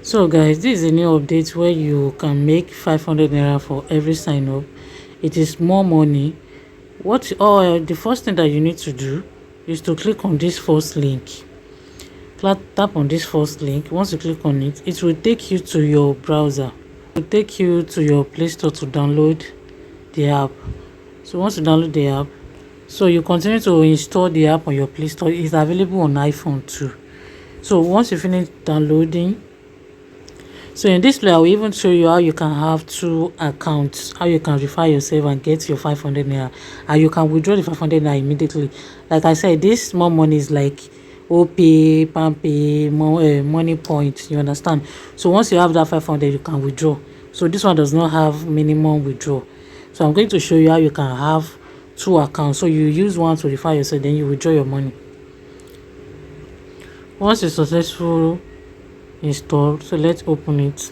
So guys, this is a new update where you can make 500 naira for every sign up. It is more money. The first thing that you need to do is to click on this first link. Tap on this first link. Once you click on it, it will take you to your browser. It will take you to your Play Store to download the app. So once you download the app, so you continue to install the app on your Play Store. It's available on iPhone too. So once you finish downloading, so in this play, I will even show you how you can have 2 accounts, how you can refer yourself and get your 500 naira, and you can withdraw the 500 naira immediately. Like I said, this small money is like OP, Pampay, money points. You understand? So once you have that 500, you can withdraw. So this one does not have minimum withdrawal. So I'm going to show you how you can have 2 accounts. So you use one to refer yourself, then you withdraw your money. Once it's successful installed, so let's open it.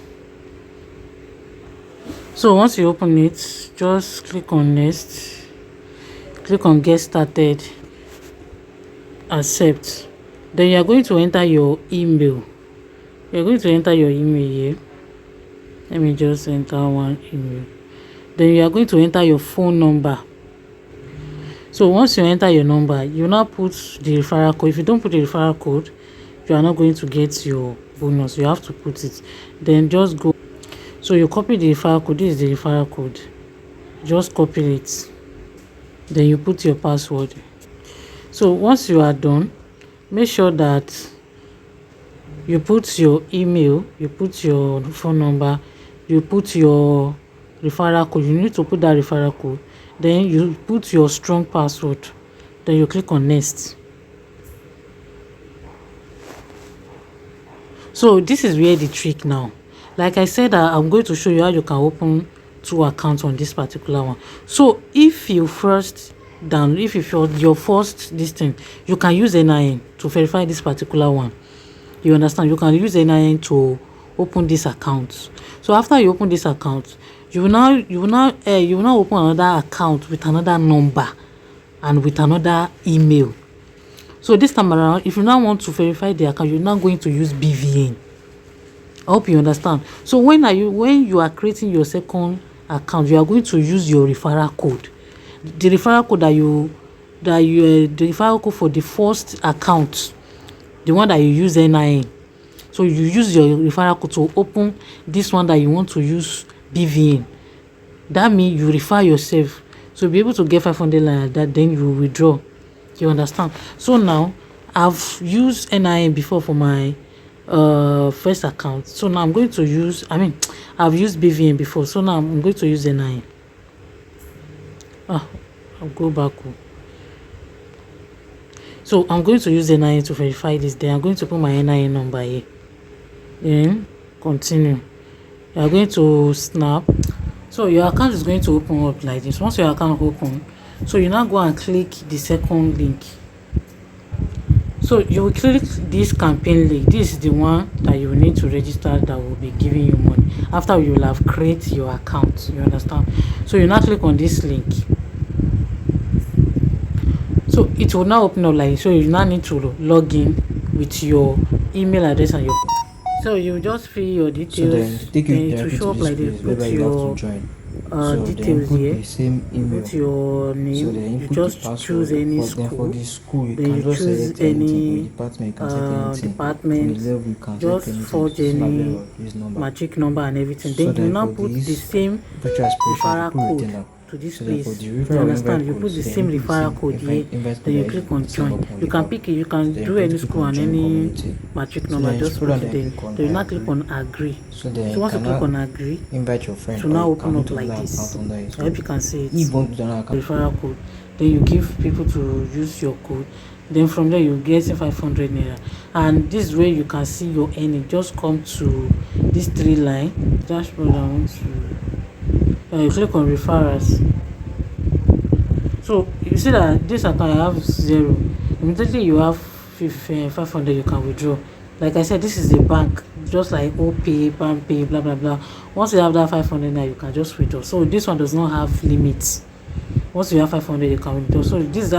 So once you open it, just click on next, click on get started, accept. Then you are going to enter your email. You're going to enter your email here. Let me just enter one email. Then you are going to enter your phone number. So once you enter your number, you now put the referral code. If you don't put the referral code, you are not going to get your bonus. You have to put it. Then just go. So you copy the referral code. This is the referral code. Just copy it. Then you put your password. So once you are done, make sure that you put your email, you put your phone number, you put your referral code. You need to put that referral code. Then you put your strong password. Then you click on next. So this is where the trick now. Like I said, I'm going to show you how you can open 2 accounts on this particular one. So if you first if your first this thing, you can use NIN to verify this particular one. You understand? You can use NIN to open this account. So after you open this account, you will now open another account with another number and with another email. So this time around, if you now want to verify the account, you're now going to use BVN. I hope you understand. So when you are creating your second account, you are going to use your referral code. The referral code the referral code for the first account, the one that you use NIN. So you use your referral code to open this one that you want to use BVN. That means you refer yourself. So be able to get 500 like that, then you withdraw. You understand? So now I've used NIN before for my first account. So now I'm going to use, I've used BVN before. So now I'm going to use NIN. I'll go back. So I'm going to use NIN to verify this. Then I'm going to put my NIN number here. Then continue. You are going to snap. So your account is going to open up like this. Once your account open, so you now go and click the second link. So you will click this campaign link. This is the one that you need to register, that will be giving you money after you will have created your account. You understand? So you now click on this link. So it will now open up like this. So you now need to log in with your email address and your. So you just fill your details. Then it will show up like this. Put your details here. Put your name. You just choose any school. Then you choose any department. Just forge any magic number and everything. Then you now put the same referral code to this place. You understand? You put the same referral code here. Then you click on join. You can pick it. You can do any school and any magic number. Just put it there. Then you now click on agree. So once you click on agree, invite your friend to now open up like this. I hope you can see it. Referral code. Then you give people to use your code. Then from there you get 500 naira. And this is where you can see your earning. Just come to this 3 line dashboard. I want to. You click on referrals. So you see that this account I have 0. Immediately you have 500, you can withdraw. Like I said, this is a bank, just like OP, Pampay, blah blah blah. Once you have that 500 now, you can just withdraw. So this one does not have limits. Once you have 500, you can withdraw. So this is